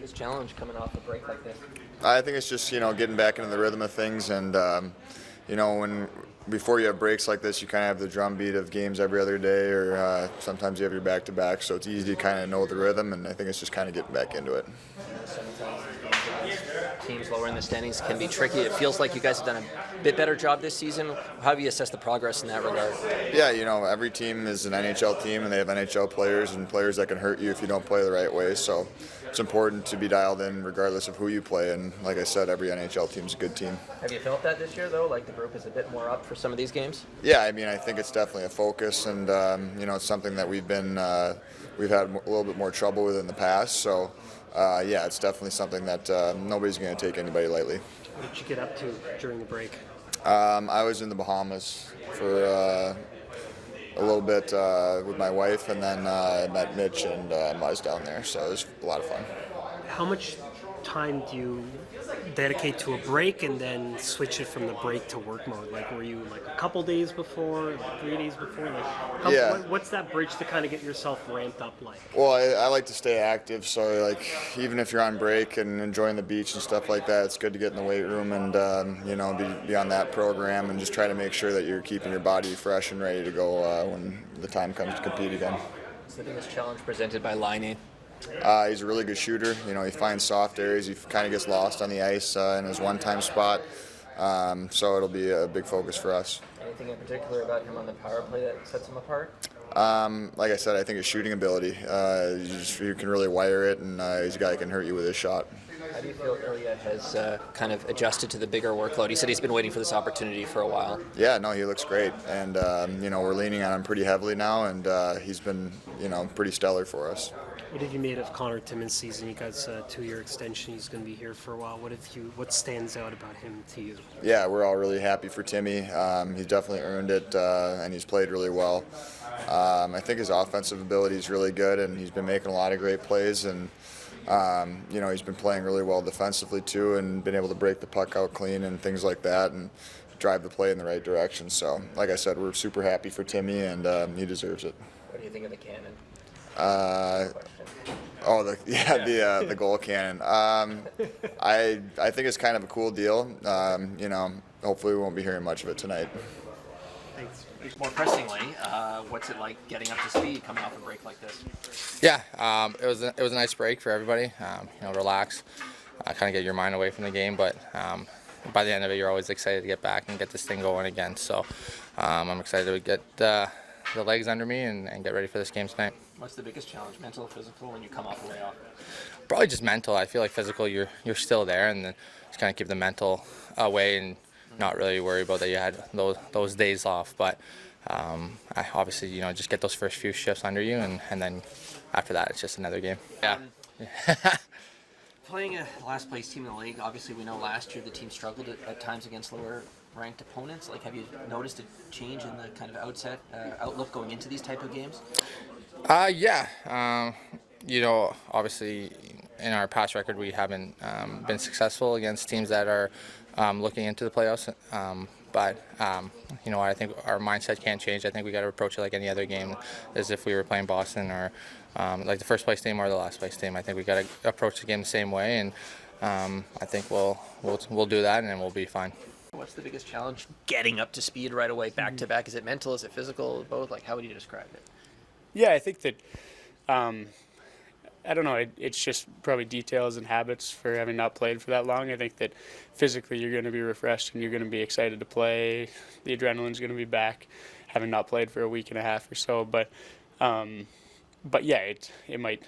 biggest challenge coming off a break like this? I think it's just getting back into the rhythm of things, and when before you have breaks like this, you kind of have the drumbeat of games every other day, or sometimes you have your back-to-back, so it's easy to kind of know the rhythm, and I think it's just kind of getting back into it. Sometimes teams lower in the standings can be tricky. It feels like you guys have done a bit better job this season. How have you assessed the progress in that regard? Yeah, every team is an NHL team, and they have NHL players and players that can hurt you if you don't play the right way. So it's important to be dialed in regardless of who you play. And like I said, every NHL team is a good team. Have you felt that this year, though? Like the group is a bit more up for some of these games? Yeah, I think it's definitely a focus, and it's something that we've had a little bit more trouble with in the past. So yeah, it's definitely something that nobody's going to take anybody lightly. What did you get up to during the break? I was in the Bahamas for a little bit with my wife, and then I met Mitch and Muzz down there, so it was a lot of fun. How much time do you dedicate to a break and then switch it from the break to work mode? Like, were you like a couple days before, like 3 days before? Yeah. What's that bridge to kind of get yourself ramped up like? Well, I like to stay active, so like even if you're on break and enjoying the beach and stuff like that, it's good to get in the weight room and be on that program and just try to make sure that you're keeping your body fresh and ready to go when the time comes to compete again. What's the biggest challenge presented by Laine? He's a really good shooter. He finds soft areas. He kind of gets lost on the ice in his one-time spot. So it'll be a big focus for us. Anything in particular about him on the power play that sets him apart? Like I said, I think his shooting ability. You can really wire it, and he's a guy who can hurt you with his shot. How do you feel Ilya has kind of adjusted to the bigger workload? He said he's been waiting for this opportunity for a while. Yeah, no, he looks great, and we're leaning on him pretty heavily now, and he's been pretty stellar for us. What have you made of Connor Timmins' season? He got a 2-year extension. He's going to be here for a while. What stands out about him to you? Yeah, we're all really happy for Timmy. He's definitely earned it, and he's played really well. I think his offensive ability is really good, and he's been making a lot of great plays, and he's been playing really well defensively too, and been able to break the puck out clean and things like that, and drive the play in the right direction. So, like I said, we're super happy for Timmy, and he deserves it. What do you think of the cannon? The goal cannon. I think it's kind of a cool deal. Hopefully we won't be hearing much of it tonight. Thanks. More pressingly, what's it like getting up to speed coming off a break like this? Yeah, it was a nice break for everybody. Relax, kind of get your mind away from the game. But by the end of it, you're always excited to get back and get this thing going again. So I'm excited to get the legs under me and get ready for this game tonight. What's the biggest challenge, mental or physical, when you come off the layoff? Probably just mental. I feel like physical, you're still there, and then just kind of keep the mental away and not really worry about that you had those days off. But I obviously, just get those first few shifts under you, and then after that, it's just another game. Yeah. Playing a last place team in the league, obviously we know last year the team struggled at times against lower ranked opponents. Like, have you noticed a change in the kind of outlook going into these type of games? Yeah. Obviously in our past record we haven't been successful against teams that are looking into the playoffs. But I think our mindset can't change. I think we got to approach it like any other game, as if we were playing Boston or like the first place team or the last place team. I think we got to approach the game the same way, and I think we'll do that, and then we'll be fine. What's the biggest challenge getting up to speed right away, back to back? Is it mental? Is it physical? Both? Like, how would you describe it? Yeah, I think that, I don't know, it's just probably details and habits for having not played for that long. I think that physically you're going to be refreshed and you're going to be excited to play. The adrenaline's going to be back, having not played for a week and a half or so. But yeah, it might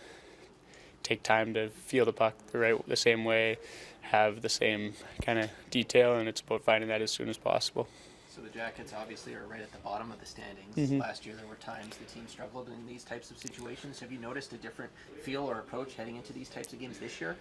take time to feel the puck the same way, have the same kind of detail, and it's about finding that as soon as possible. So the Jackets obviously are right at the bottom of the standings. Mm-hmm. Last year there were times the team struggled in these types of situations. Have you noticed a different feel or approach heading into these types of games this year?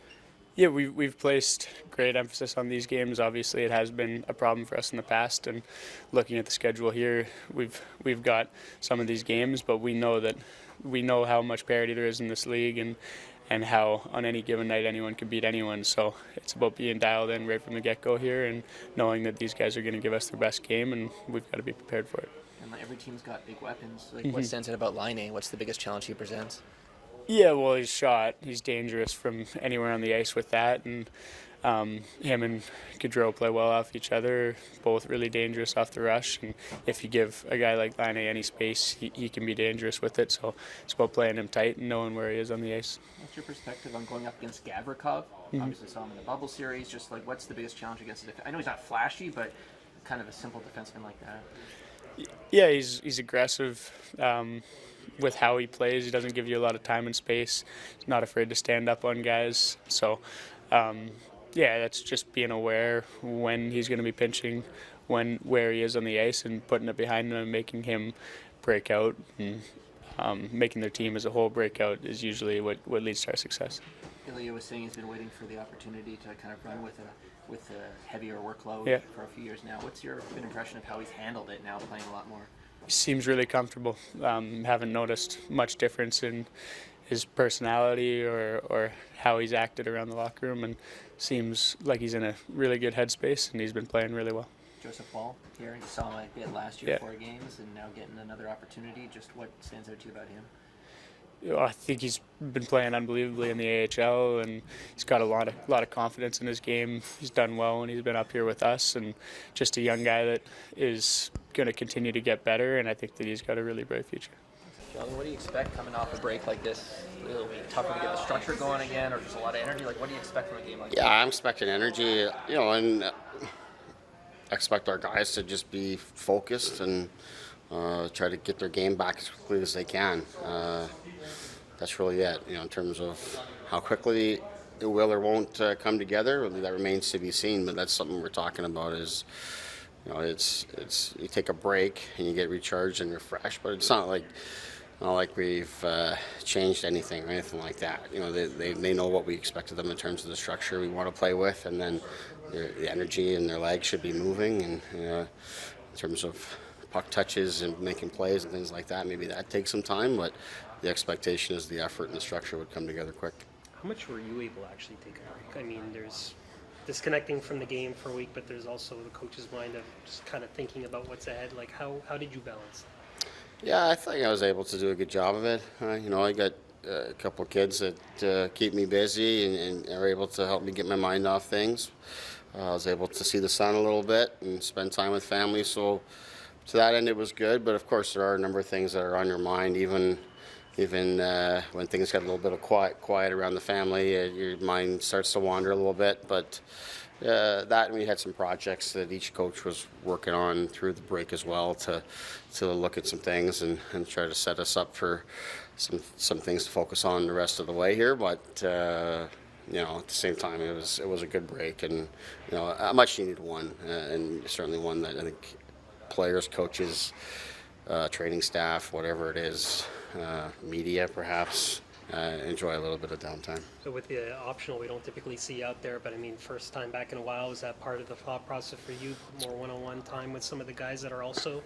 Yeah, we've placed great emphasis on these games. Obviously, it has been a problem for us in the past, and looking at the schedule here, we've got some of these games, but we know how much parity there is in this league, and how on any given night anyone can beat anyone. So it's about being dialed in right from the get-go here and knowing that these guys are going to give us their best game, and we've got to be prepared for it. And every team's got big weapons. Like, what stands out about Laine? What's the biggest challenge he presents? Yeah, well, he's shot. He's dangerous from anywhere on the ice with that, and him and Gaudreau play well off each other. Both really dangerous off the rush, and if you give a guy like Laine any space, he can be dangerous with it. So it's about playing him tight and knowing where he is on the ice. What's your perspective on going up against Gavrikov? Obviously saw him in the bubble series. Just like, what's the biggest challenge against the I know he's not flashy, but kind of a simple defenseman like that. Yeah, he's aggressive with how he plays. He doesn't give you a lot of time and space. He's not afraid to stand up on guys. So, yeah, that's just being aware when he's going to be pinching, where he is on the ice, and putting it behind him and making him break out. And making their team as a whole break out is usually what leads to our success. Ilya was saying he's been waiting for the opportunity to kind of run with a heavier workload Yeah. for a few years now. What's your impression of how he's handled it now, playing a lot more? He seems really comfortable. Haven't noticed much difference in his personality or how he's acted around the locker room, and seems like he's in a really good headspace, and he's been playing really well. Joseph Ball here, you saw him a bit last year, Yeah. 4 games, and now getting another opportunity. Just what stands out to you about him? I think he's been playing unbelievably in the AHL, and he's got a lot of confidence in his game. He's done well when he's been up here with us, and just a young guy that is going to continue to get better, and I think that he's got a really bright future. Sheldon, what do you expect coming off a break like this? It'll be tougher to get the structure going again, or just a lot of energy? Like, what do you expect from a game like Yeah, I'm expecting energy, and I expect our guys to just be focused and try to get their game back as quickly as they can. That's really it, in terms of how quickly it will or won't come together. That remains to be seen, but that's something we're talking about is, it's you take a break and you get recharged and refreshed, but it's not like we've changed anything or anything like that. They know what we expect of them in terms of the structure we want to play with, and then the energy and their legs should be moving, and in terms of puck touches and making plays and things like that, maybe that takes some time, but the expectation is the effort and the structure would come together quick. How much were you able to actually take a break? I mean, there's disconnecting from the game for a week, but there's also the coach's mind of just kind of thinking about what's ahead. Like, how did you balance? Yeah, I think I was able to do a good job of it. I got a couple of kids that keep me busy and are able to help me get my mind off things. I was able to see the sun a little bit and spend time with family, so to that end it was good. But of course there are a number of things that are on your mind, even when things get a little bit of quiet around the family, your mind starts to wander a little bit. But that, and we had some projects that each coach was working on through the break as well to look at some things and try to set us up for some things to focus on the rest of the way here. But at the same time, it was a good break, and a much needed one, and certainly one that I think players, coaches, training staff, whatever it is, media perhaps, enjoy a little bit of downtime. So with the optional, we don't typically see out there, but I mean, first time back in a while, is that part of the thought process for you? More one-on-one time with some of the guys that are also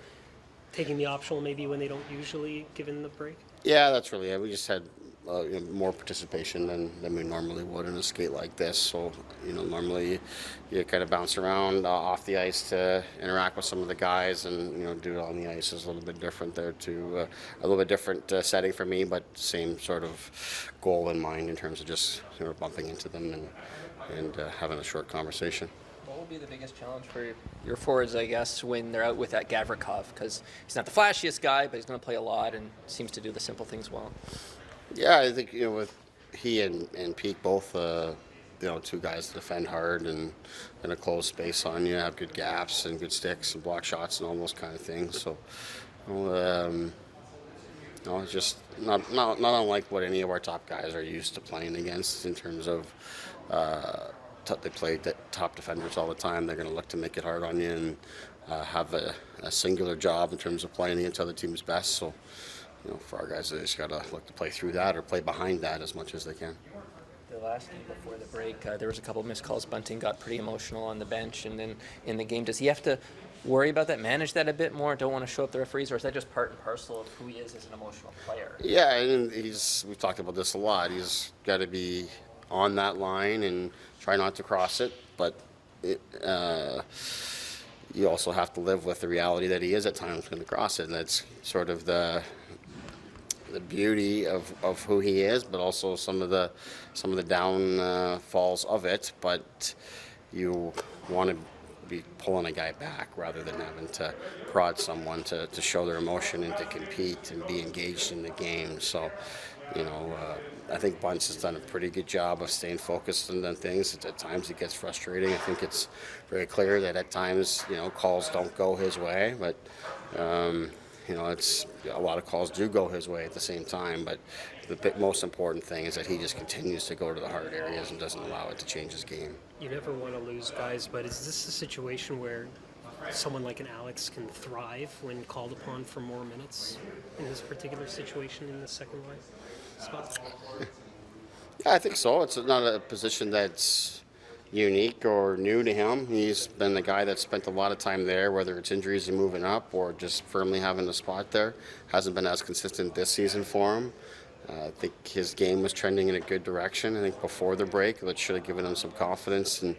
taking the optional maybe when they don't usually given the break? Yeah, that's really it. We just had more participation than we normally would in a skate like this. So, normally you kind of bounce around off the ice to interact with some of the guys, and do it on the ice is a little bit different there too. A little bit different setting for me, but same sort of goal in mind in terms of just bumping into them and having a short conversation. What will be the biggest challenge for your forwards, I guess, when they're out with that Gavrikov? Because he's not the flashiest guy, but he's going to play a lot and seems to do the simple things well. Yeah, I think with he and Peak both, two guys that defend hard and in a closed space on you, have good gaps and good sticks and block shots and all those kind of things. So, it's just not unlike what any of our top guys are used to playing against in terms of. They play top defenders all the time. They're going to look to make it hard on you and have a singular job in terms of playing against other teams' best. So, for our guys, they just got to look to play through that or play behind that as much as they can. The last game before the break, there was a couple of missed calls. Bunting got pretty emotional on the bench, and then in the game, does he have to worry about that, manage that a bit more? Don't want to show up the referees, or is that just part and parcel of who he is as an emotional player? Yeah, and we've talked about this a lot. He's got to be on that line and try not to cross it, but you also have to live with the reality that he is at times going to cross it, and that's sort of the the beauty of who he is, but also some of the downfalls of it. But you want to be pulling a guy back rather than having to prod someone to show their emotion and to compete and be engaged in the game. So, I think Bunce has done a pretty good job of staying focused on things. At times it gets frustrating. I think it's very clear that at times, calls don't go his way, but it's a lot of calls do go his way at the same time. But the most important thing is that he just continues to go to the hard areas and doesn't allow it to change his game. You never want to lose guys, but is this a situation where someone like an Alex can thrive when called upon for more minutes in this particular situation in the second line spot? Yeah, I think so. It's not a position that's unique or new to him. He's been the guy that's spent a lot of time there, whether it's injuries and moving up or just firmly having a spot there. Hasn't been as consistent this season for him. I think his game was trending in a good direction. I think before the break, that should have given him some confidence and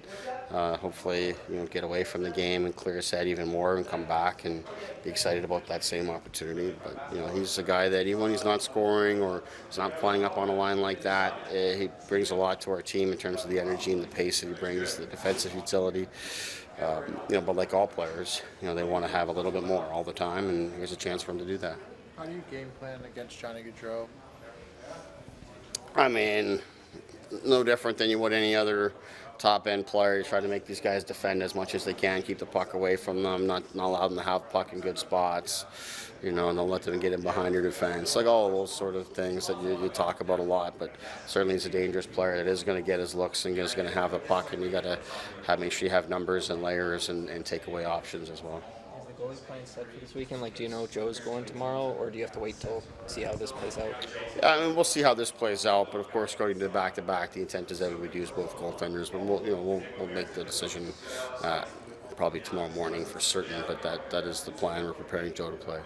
hopefully get away from the game and clear his head even more and come back and be excited about that same opportunity. But he's a guy that even when he's not scoring or he's not flying up on a line like that, he brings a lot to our team in terms of the energy and the pace that he brings, the defensive utility. But like all players, they want to have a little bit more all the time, and here's a chance for him to do that. How do you game plan against Johnny Gaudreau? I mean, no different than you would any other top-end player. You try to make these guys defend as much as they can, keep the puck away from them, not allow them to have puck in good spots, and don't let them get in behind your defense. Like all of those sort of things that you talk about a lot, but certainly he's a dangerous player that is going to get his looks and is going to have the puck, and you got to make sure you have numbers and layers and take away options as well. Is the goalie plan set for this weekend? Like, do you know Joe's going tomorrow, or do you have to wait till see how this plays out? Yeah, I mean, we'll see how this plays out, but of course, going to the back-to-back, the intent is that we would use both goaltenders. But we'll make the decision probably tomorrow morning for certain. But that is the plan. We're preparing Joe to play.